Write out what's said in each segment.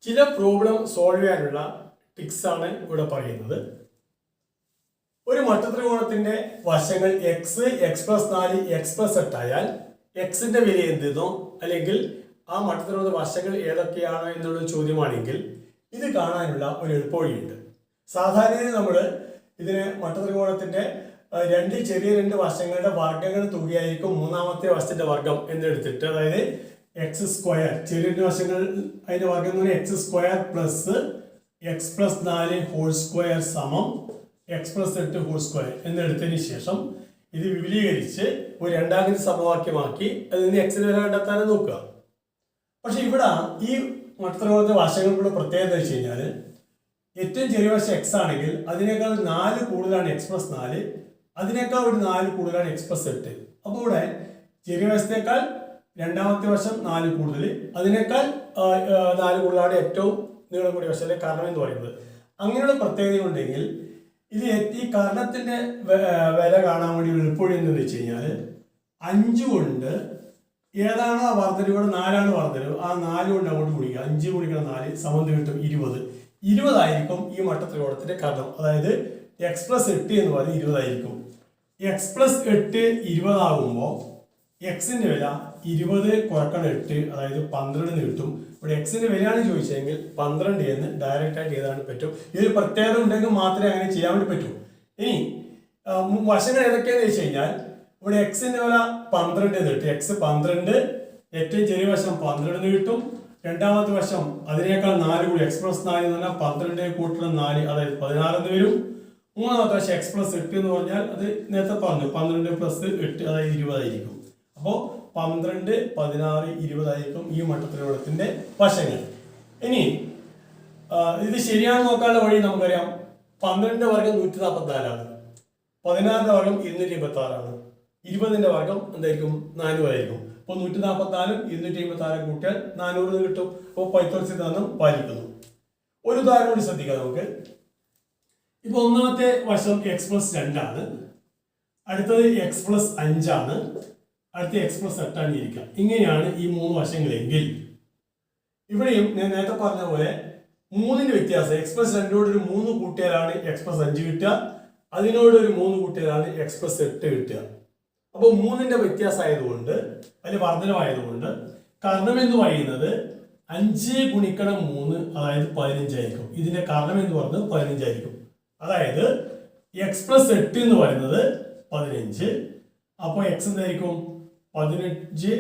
ചില problem solve ചെയ്യാനുള്ള ടിക്സ് ആണ് ഇവിടെ പറയുന്നത്. ഒരു മട്ടത്രികോണത്തിന്റെ വശങ്ങൾ X, X plus 4, X plus 8 ആയാൽ എക്സിന്റെ വില എന്തെന്നോ അല്ലെങ്കിൽ ആ മട്ടത്രികോണത്തിന്റെ വശങ്ങൾ ഏതൊക്കെയാണ് എന്നുള്ള ചോദ്യമാണെങ്കിൽ ഇത് കാണാനുള്ള ഒരു എളുപ്പവഴിയുണ്ട്. സാധാരണ നമ്മൾ ഇതിന് മട്ടത്രികോണത്തിന്റെ രണ്ട് വശങ്ങളുടെ വർഗ്ഗങ്ങൾ തുകയായിരിക്കും മൂന്നാമത്തെ വശത്തിന്റെ വർഗ്ഗം എന്നെടുത്തിട്ട്, അതായത് എക്സ് സ്ക്വയർ ചെറിയ വശങ്ങൾ അതിന്റെ വർഗ്ഗം എന്ന് പറഞ്ഞാൽ x square plus x plus 4 whole square സമം എക്സ് പ്ലസ് 8 ഹോൾ സ്ക്വയർ എന്നെടുത്തതിന് ശേഷം ഇത് വിപുലീകരിച്ച് ഒരു രണ്ടാമത്തെ സമവാക്യമാക്കി അതിൽ നിന്ന് എക്സിന് വില കണ്ടെത്താനും നോക്കുക. പക്ഷെ ഇവിടെ ഈ മട്ടത്രികോണത്തിന്റെ വശങ്ങൾക്കുള്ള പ്രത്യേകത എന്ന് വെച്ച് കഴിഞ്ഞാൽ ഏറ്റവും ചെറിയ വശം എക്സ് ആണെങ്കിൽ അതിനേക്കാൾ 4 കൂടുതലാണ് എക്സ് പ്ലസ് 4, അതിനേക്കാൾ ഒരു 4 കൂടുതലാണ് എക്സ് പ്ലസ് 8. അപ്പോൾ ഇവിടെ ചെറിയ വശത്തേക്കാൾ രണ്ടാമത്തെ വശം 4 കൂടുതൽ, അതിനേക്കാൾ 4 കൂടുതലാണ് ഏറ്റവും നീളം കൂടിയ വശത്തെ കാരണം എന്ന് പറയുന്നത്. അങ്ങനെയുള്ള പ്രത്യേകത ഉണ്ടെങ്കിൽ ഇത് ഈ കാരണത്തിന്റെ വില കാണാൻ വേണ്ടി എളുപ്പവഴി എന്ന് വെച്ച് കഴിഞ്ഞാൽ 5 കൊണ്ട് ഏതാണോ ആ വർദ്ധനവ്, ഇവിടെ 4 വർദ്ധനവ്, ആ 4 കൊണ്ട് അങ്ങോട്ട് ഗുണിക്കുക. 5 ഗുണിക്കണം 4 സമം കിട്ടും 20 ആയിരിക്കും ഈ മട്ടത്രികോണത്തിന്റെ കാരണം. അതായത് എക്സ് പ്ലസ് 8 എന്ന് പറയുന്നത് 20 ആയിരിക്കും. എക്സ് പ്ലസ് 8 20 ആകുമ്പോൾ എക്സിന്റെ വില 20 കുറക്കണം 8, അതായത് 12 കിട്ടും. ഇവിടെ എക്സിന്റെ വിലയാണ് ചോദിച്ചതെങ്കിൽ 12 എന്ന് ഡയറക്റ്റ് ആയിട്ട് ചെയ്താണ് പറ്റും. ഇതിൽ പ്രത്യേകത ഉണ്ടെങ്കിൽ മാത്രമേ അങ്ങനെ ചെയ്യാൻ വേണ്ടി പറ്റൂ. ഇനി വശങ്ങൾ ഏതൊക്കെയാന്ന് വെച്ച് കഴിഞ്ഞാൽ ഇവിടെ എക്സിന്റെ വില 12 എന്ന് കിട്ടും. എക്സ് 12, ഏറ്റവും ചെറിയ വശം 12 കിട്ടും. രണ്ടാമത്തെ വശം അതിനേക്കാൾ 4 കൂടി എക്സ് പ്ലസ് 4 എന്ന് പറഞ്ഞാൽ 12 കൂട്ടണം 4, അതായത് 16 എന്ന് വരും. മൂന്നാമത്തെ വശം എക്സ് പ്ലസ് 8 എന്ന് പറഞ്ഞാൽ അത് നേരത്തെ പറഞ്ഞു 12 പ്ലസ് 8 അതായത് 20 ആയിരിക്കും. അപ്പോൾ 12, 16, 20 ആയിരിക്കും ഈ മട്ടത്രികോണത്തിന്റെ വശങ്ങൾ. ഇനി ഇത് ശരിയാണെന്ന് നോക്കാനുള്ള വഴി നമുക്കറിയാം. 12ന്റെ വർഗ്ഗം 144 ആണ്, 16ന്റെ വർഗ്ഗം 286 ആണ്, 20ന്റെ വർഗ്ഗം എന്തായിരിക്കും 400 ആയിരിക്കും. അപ്പോൾ 144 286 കൂട്ടിയാൽ 400 കിട്ടും. അപ്പോൾ പൈത്തഗോറസ് സിദ്ധാന്തം പാലിക്കുന്നു. ഒരു ഉദാഹരണം കൂടി ശ്രദ്ധിക്കാം നമുക്ക്. ഇപ്പൊ ഒന്നാമത്തെ വശം എക്സ് പ്ലസ് 2 ആണ്, അടുത്തത് എക്സ് പ്ലസ് 5 ആണ്, അടുത്ത എക്സ് പ്ലസ് 8 ആണ് ഇരിക്കുക. ഇങ്ങനെയാണ് ഈ 3 വശങ്ങളെങ്കിൽ ഇവിടെയും ഞാൻ നേരത്തെ പറഞ്ഞ പോലെ 3ന്റെ വ്യത്യാസം എക്സ് പ്ലസ് 2നോട് ഒരു 3 കൂട്ടിയാലാണ് എക്സ് പ്ലസ് 5 കിട്ടുക, അതിനോട് ഒരു 3 കൂട്ടിയാലാണ് എക്സ് പ്ലസ് 8 കിട്ടുക. അപ്പോൾ 3ന്റെ വ്യത്യാസം ആയതുകൊണ്ട് അതിൽ വർദ്ധനമായതുകൊണ്ട് കാരണം എന്ന് പറയുന്നത് 5 ഗുണിക്കണം 3 അതായത് 15 ആയിരിക്കും. ഇതിന്റെ കാരണം എന്ന് പറയുന്നത് 15 ആയിരിക്കും. അതായത് എക്സ് പ്ലസ് 8 എന്ന് പറയുന്നത് 15. അപ്പോൾ എക്സ് എന്തായിരിക്കും 15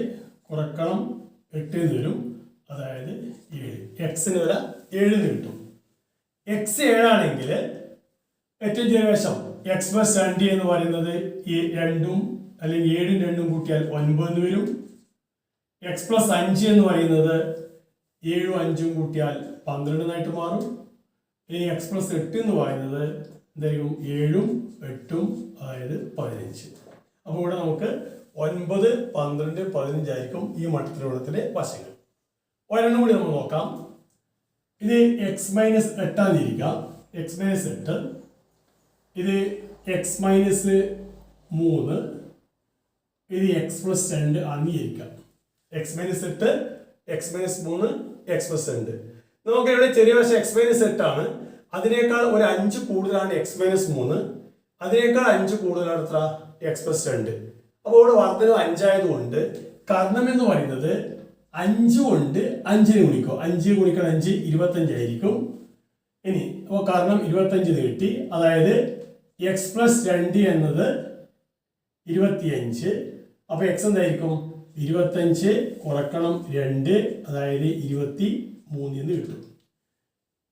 കുറക്കണം 8 എന്ന് വരും, അതായത് 7. എക്സിന് വില 7 കിട്ടും. എക്സ് 7 ആണെങ്കിൽ ഏറ്റവും ചെറിയ വശം എക്സ് പ്ലസ് 2 എന്ന് പറയുന്നത് ഈ 2ഉം അല്ലെങ്കിൽ 7ഉം 2ഉം കൂട്ടിയാൽ 9 എന്ന് വരും. എക്സ് പ്ലസ് 5 എന്ന് പറയുന്നത് 7ഉം 5ഉം കൂട്ടിയാൽ 12 എന്നായിട്ട് മാറും. ഇനി എക്സ് പ്ലസ് 8 എന്ന് പറയുന്നത് എന്തായിരിക്കും 7ഉം 8ഉം അതായത് 15. അപ്പോൾ ഇവിടെ നമുക്ക് 9, 12, 15 ആയിരിക്കും ഈ മട്ടത്രികോണത്തിലെ വശങ്ങൾ. ഒരെണ്ണം കൂടി നമ്മൾ നോക്കാം. ഇത് എക്സ് മൈനസ് 8 ആയിരിക്കാം, എക്സ് മൈനസ് 8. ഇത് എക്സ് മൈനസ് 3, ഇത് എക്സ് പ്ലസ് 2 അങ്ങിയിരിക്കാം. X minus 8, x minus 3, x plus 2. നമുക്ക് ഇവിടെ ചെറിയ വശം എക്സ് മൈനസ് 8 ആണ്, അതിനേക്കാൾ ഒരു 5 കൂടുതലാണ് എക്സ് മൈനസ് 3, അതിനേക്കാൾ 5 കൂടുതലാണ് എത്ര എക്സ് പ്ലസ് 2. അപ്പോൾ ഇവിടെ വർദ്ധനവ് 5 ആയതുകൊണ്ട് കാരണം എന്ന് പറയുന്നത് 5 കൊണ്ട് 5ന് ഗുണിക്കും. 5 ഗുണിക്കണം 5 25 ആയിരിക്കും. ഇനി അപ്പോൾ കാരണം 25 കിട്ടി, അതായത് എക്സ് പ്ലസ് 2 എന്നത് 25. അപ്പോൾ എക്സ് എന്തായിരിക്കും 25 കുറക്കണം 2 അതായത് 23 എന്ന് കിട്ടും.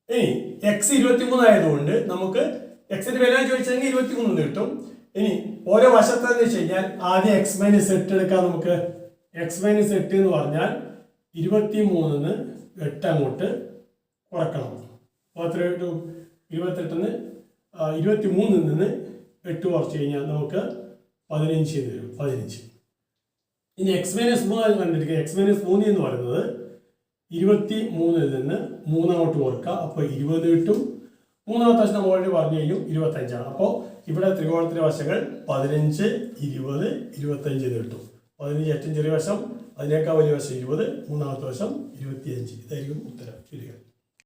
ഇനി എക്സ് 23 ആയതുകൊണ്ട് നമുക്ക് എക്സിന്റെ വില ചോദിച്ചെങ്കിൽ 23 കിട്ടും. ഇനി ഓരോ വശത്താന്ന് വെച്ച് കഴിഞ്ഞാൽ ആദ്യം എക്സ് മൈനസ് 8 എടുക്കാം. നമുക്ക് എക്സ് മൈനസ് 8 എന്ന് പറഞ്ഞാൽ 23 8 അങ്ങോട്ട് കുറക്കണം. അപ്പോൾ എത്ര കിട്ടും 28 23 നിന്ന് 8 കുറച്ച് കഴിഞ്ഞാൽ നമുക്ക് 15 എന്ന് വരും. 15. ഇനി എക്സ് മൈനസ് 3 കണ്ടിരിക്കുക. എക്സ് മൈനസ് 3 എന്ന് പറയുന്നത് 23 നിന്ന് 3 അങ്ങോട്ട് കുറക്കുക, അപ്പോൾ 20 കിട്ടും. മൂന്നാമത്തെ വശം നമ്മൾ ഓൾറെഡി പറഞ്ഞു കഴിഞ്ഞു 25 ആണ്. അപ്പോൾ ഇവിടെ ത്രികോണത്തിലെ വശങ്ങൾ 15, 20, 25 എന്ന് കിട്ടും. 15 ഏറ്റവും ചെറിയ വശം, അതിനേക്കാൾ വലിയ വശം 20, മൂന്നാമത്തെ വശം 25. ഇതായിരിക്കും ഉത്തരം. ശരിയാണ്.